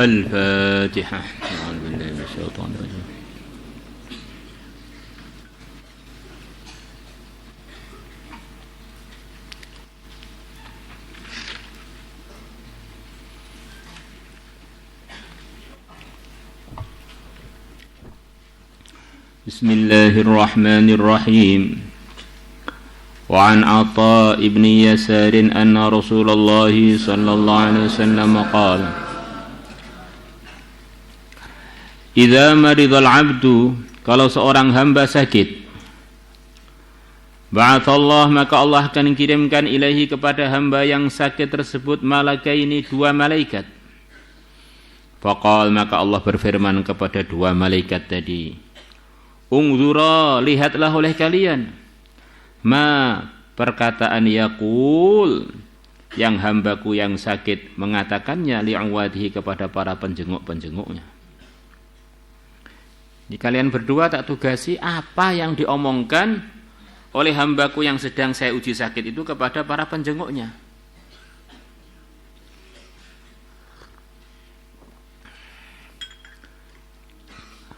الفاتحة. أعوذ بالله من الشيطان الرجيم. بسم الله الرحمن الرحيم. وعن عطاء بن يسار أن رسول الله صلى الله عليه وسلم قال: Idza maridal abdu, kalau seorang hamba sakit, ba'athallah, maka Allah akan kirimkan ilaihi, kepada hamba yang sakit tersebut, malakaini, dua malaikat. Faqal, maka Allah berfirman kepada dua malaikat tadi, Ungzura, lihatlah oleh kalian, ma, perkataan yaqul, yang hambaku yang sakit mengatakannya, li'awadihi, kepada para penjenguk-penjenguknya. Jadi kalian berdua tak tugasi apa yang diomongkan oleh hambaku yang sedang saya uji sakit itu kepada para penjenguknya.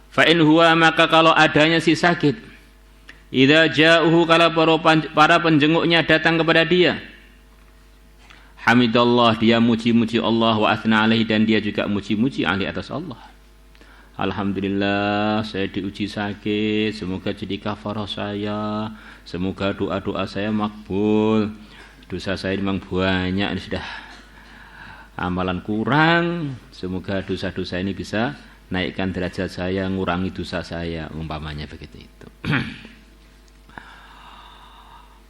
Fa in huwa, maka kalau adanya si sakit, idza ja'uhu, kalau para penjenguknya datang kepada dia, hamidallah, dia muji-muji Allah, wa athna alaihi, dan dia juga muji-muji alaihi, atas Allah. Alhamdulillah, saya diuji sakit, semoga jadi kafarah saya, semoga doa-doa saya makbul, dosa saya memang banyak, ini sudah amalan kurang, semoga dosa-dosa ini bisa naikkan derajat saya, ngurangi dosa saya, umpamanya begitu itu.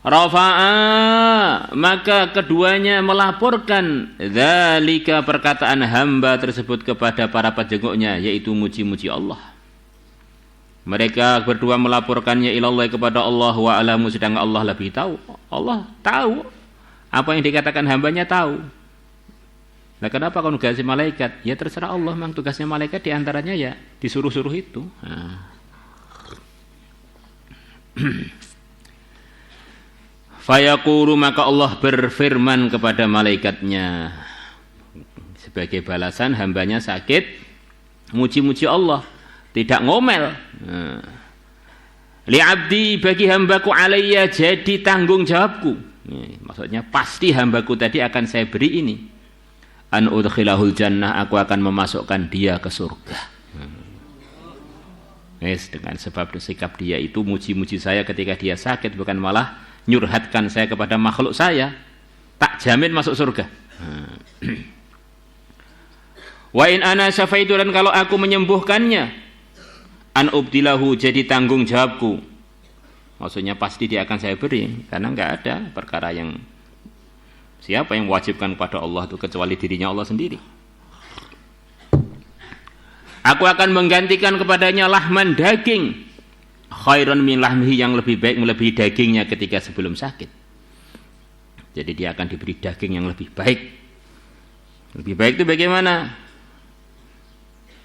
Rafa'a, maka keduanya melaporkan dzalika, perkataan hamba tersebut kepada para penjenguknya, yaitu muji-muji Allah. Mereka berdua melaporkannya ilallah, kepada Allah, wa alamu, sedang Allah lebih tahu. Allah tahu apa yang dikatakan hambanya, tahu. Nah, kenapa kau nugasi malaikat? Ya terserah Allah, memang tugasnya malaikat diantaranya ya disuruh-suruh itu. Fayaqulu, maka Allah berfirman kepada malaikatnya, sebagai balasan hambanya sakit, muji-muji Allah, tidak ngomel. Li abdi, bagi hambaku, alayya, jadi tanggung jawabku. Maksudnya pasti hambaku tadi akan saya beri ini. An udkhilahul jannah, aku akan memasukkan dia ke surga. Dengan sebab sikap dia itu muji-muji saya ketika dia sakit, bukan malah nyurhatkan saya kepada makhluk saya, tak jamin masuk surga. Wa in ana syafaitu, dan kalau aku menyembuhkannya, an ubdilahu, jadi tanggung jawabku. Maksudnya pasti dia akan saya beri, karena enggak ada perkara yang siapa yang mewajibkan kepada Allah itu kecuali dirinya Allah sendiri. Aku akan menggantikan kepadanya lahman, daging, khairan min lahmihi, yang lebih baik melebihi dagingnya ketika sebelum sakit. Jadi dia akan diberi daging yang lebih baik. Lebih baik itu bagaimana?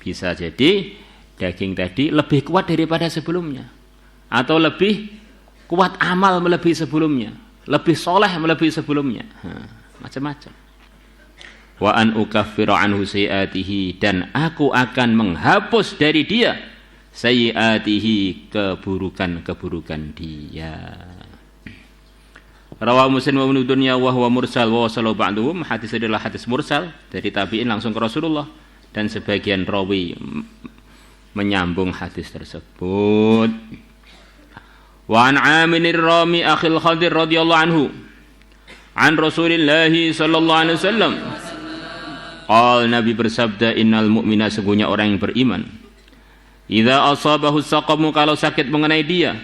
Bisa jadi daging tadi lebih kuat daripada sebelumnya, atau lebih kuat amal melebihi sebelumnya, lebih soleh melebihi sebelumnya, macam-macam. Wa an ukaffiru anhu sayiatihi, dan aku akan menghapus dari dia sayiatihi, keburukan-keburukan dia. Rawahu Muslim wa Ibnu Dunya wa huwa mursal wa wasalu ba'duhum, hadis adalah hadis mursal dari tabi'in langsung ke Rasulullah, dan sebagian rawi menyambung hadis tersebut. Wa an Aminir Rami akhil Khadir radhiyallahu anhu an Rasulillah sallallahu alaihi wasallam, Nabi bersabda, innal mu'mina, sesungguhnya orang yang beriman, idza asabahu saqamu, kalau sakit mengenai dia,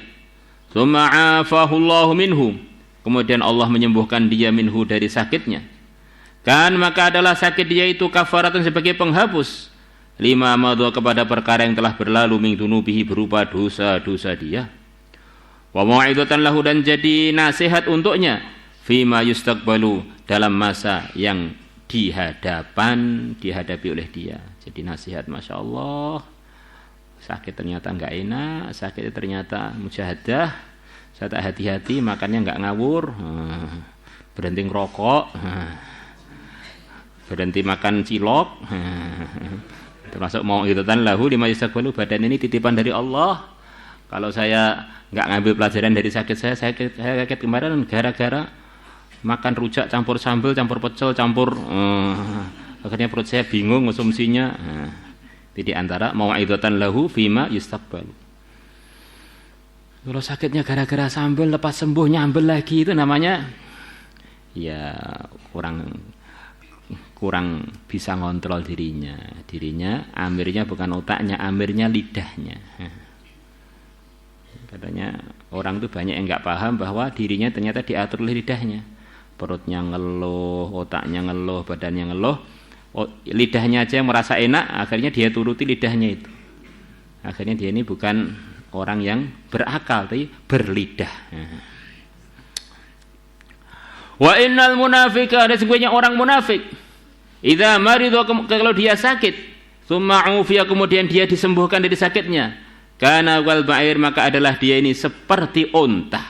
tsumma afahu Allahu minhu, kemudian Allah menyembuhkan dia minhu, dari sakitnya, kan maka adalah sakit dia itu kafaratan, sebagai penghapus, lima madha, kepada perkara yang telah berlalu, min dunubihi, berupa dosa-dosa dia, wa mau'izatan lahu, dan jadi nasihat untuknya, fima yustaqbalu, dalam masa yang dihadapi oleh dia. Jadi nasihat, Masya Allah, sakit ternyata enggak enak, sakit ternyata mujahadah, saya tak hati-hati, makannya enggak ngawur, berhenti ngerokok, berhenti makan cilok. Termasuk mau'idatan lahu lima yastaqbalu, badan ini titipan dari Allah. Kalau saya nggak ngambil pelajaran dari sakit saya sakit kemarin gara-gara makan rujak campur sambal, campur pecel, akhirnya perut saya bingung konsumsinya. Di antara mau'idatan lahu fima yastaqbalu. Kalau sakitnya gara-gara sambal lepas sembuh nyambel lagi, itu namanya ya kurang bisa ngontrol dirinya. Amirnya bukan otaknya, amirnya lidahnya. Katanya orang itu banyak yang nggak paham bahwa dirinya ternyata diatur oleh lidahnya. Perutnya ngeluh, otaknya ngeluh, badannya ngeluh. Lidahnya aja yang merasa enak, akhirnya dia turuti lidahnya itu. Akhirnya dia ini bukan orang yang berakal, tapi berlidah. Wa innal munafika, ada sesungguhnya orang munafik. Idza maridha, kalau dia sakit, tsumma ufiya, kemudian dia disembuhkan dari sakitnya, kana wal ba'ir, maka adalah dia ini seperti unta.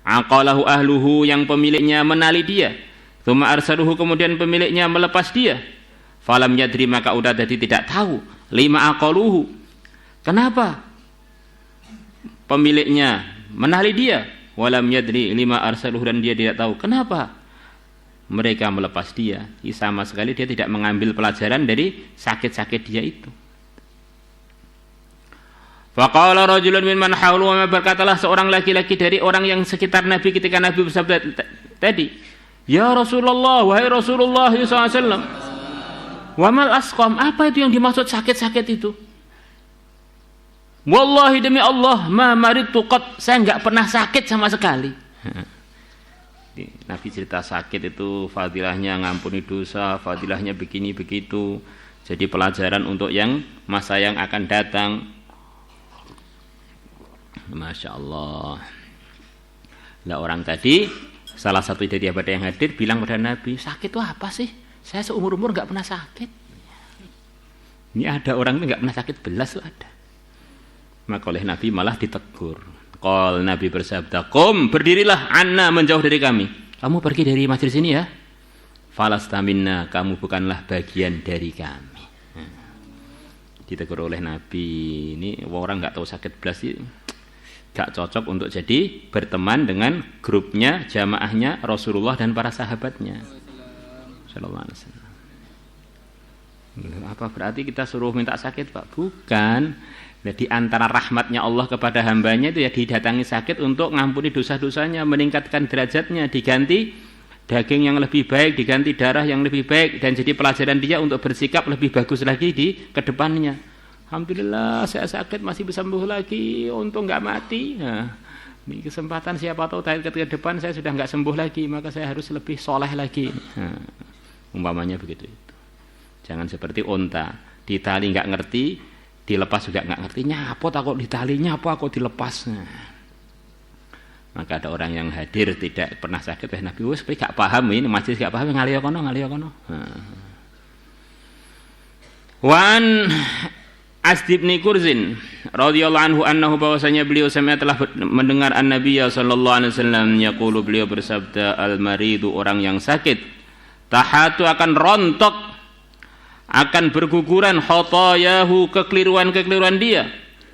Aqalahu ahluhu, yang pemiliknya menali dia, tsumma arsaluhu, kemudian pemiliknya melepas dia. Falam yadri, maka udah jadi tidak tahu. Lima aqaluhu, kenapa pemiliknya menali dia? Walam yadri lima arsaluhu, dan dia tidak tahu kenapa mereka melepas dia. Sama sekali dia tidak mengambil pelajaran dari sakit-sakit dia itu. Faqala rajulun mimman hawlu, berkatalah seorang laki-laki dari orang yang sekitar Nabi ketika Nabi bersabda tadi, ya Rasulullah, wahai Rasulullah SAW, wa mal asqam, apa itu yang dimaksud sakit-sakit itu? Wallahi, demi Allah, ma maridtu qat, saya enggak pernah sakit sama sekali. Nabi cerita sakit itu fadilahnya ngampuni dosa, fadilahnya begini begitu. Jadi pelajaran untuk yang masa yang akan datang. Masya Allah. Nah, orang tadi salah satu dari abad yang hadir bilang pada Nabi, sakit itu apa sih? Saya seumur-umur nggak pernah sakit. Ini ada orang yang nggak pernah sakit belas tuh ada. Maka oleh Nabi malah ditegur. Qal, Nabi bersabda, qum, berdirilah, anna, menjauh dari kami. Kamu pergi dari masjid sini ya. Falasta minna, kamu bukanlah bagian dari kami. Ditegur oleh Nabi. Ini orang nggak tahu sakit belas sih, nggak cocok untuk jadi berteman dengan grupnya, jamaahnya Rasulullah dan para sahabatnya. Sallallahu alaihi wasallam. Apa berarti kita suruh minta sakit, Pak? Bukan. Nah, di antara rahmatnya Allah kepada hambanya itu ya didatangi sakit untuk ngampuni dosa-dosanya, meningkatkan derajatnya, diganti daging yang lebih baik, diganti darah yang lebih baik, dan jadi pelajaran dia untuk bersikap lebih bagus lagi di kedepannya. Alhamdulillah saya sakit masih bisa sembuh lagi, untung nggak mati. Nah, ini kesempatan, siapa tahu ke depan saya sudah nggak sembuh lagi, maka saya harus lebih soleh lagi. Nah, umpamanya begitu itu. Jangan seperti unta, ditali nggak ngerti, dilepas juga nggak ngerti, nyapot aku ditali, nyapa aku dilepas. Nah, maka ada orang yang hadir tidak pernah sakit, Nabi tapi gak paham, ini masjid gak paham, ngaliyo kono. Wan Asd bin Kurzin radhiyallahu anhu bahwasanya beliau telah mendengar an-Nabiy sallallahu alaihi wasallam yaqulu, beliau bersabda, al-maridu, orang yang sakit, tahatu, akan rontok, akan berguguran, khotayahu, kekeliruan-kekeliruan dia,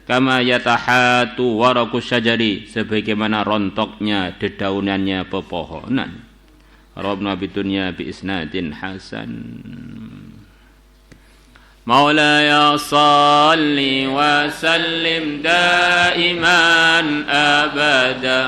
kama yatahatu warakus syajari, sebagaimana rontoknya dedaunannya pepohonan. Rabbuna bidunya bi isnadin hasan. Maulaya salli wa sallim daiman abada